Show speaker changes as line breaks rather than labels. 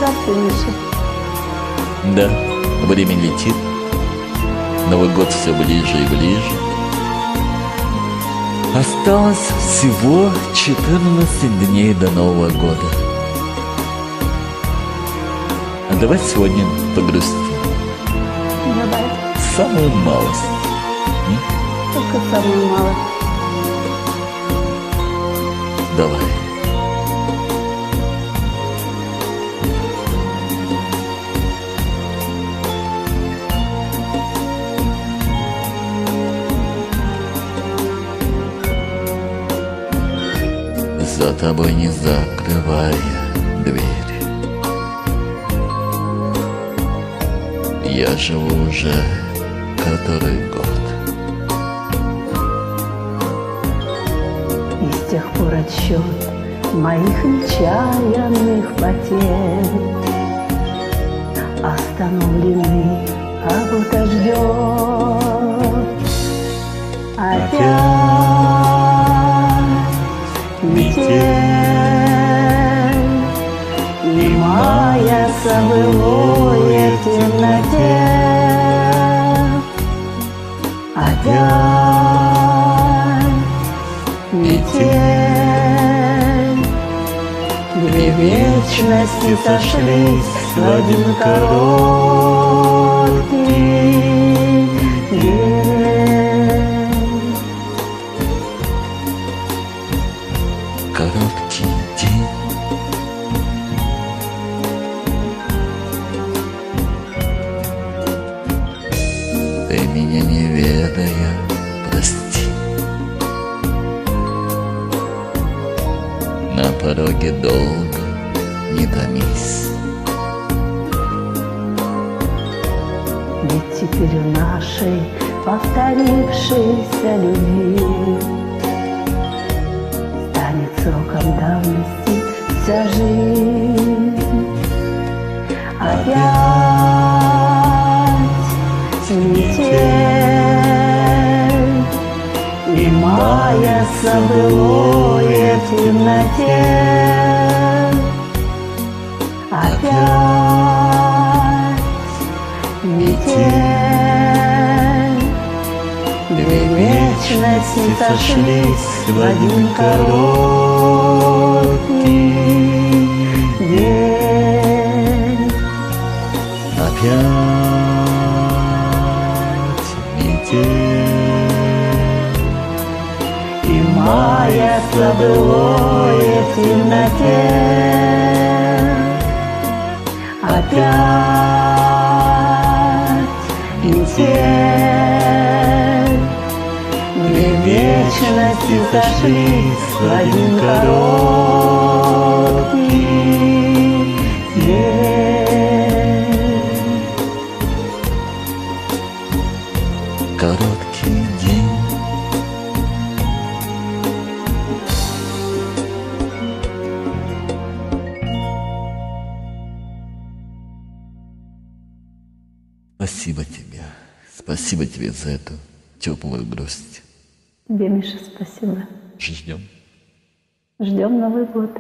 Здравствуй, Миша.
Да, время летит. Новый год все ближе и ближе. Осталось всего 14 дней до Нового года. А давай сегодня погрустим.
Давай,
Самую малость.
только самое мало.
Давай. За тобой не закрывая дверь. Я живу уже который год.
И с тех пор отсчет моих нечаянных потерь остановленный, а будто ждет опять метель, немая собылое в темноте. Опять метель, две вечности сошлись в один короткий день.
Короткий день. Ты меня не ведая, прости. На пороге долго не томись.
Ведь теперь в нашей повторившейся любви станет сроком давности вся жизнь. Опять метель, немая собылое в темноте. Опять метель, две вечности сошлись в один короткий день.
Опять метель,
И мая собылое в темноте. Опять метель, две вечности сошлись в один короткий день.
короткий день. Спасибо тебе за эту теплую грусть.
Тебе, Миша, спасибо.
Ждем.
Ждем Новый год.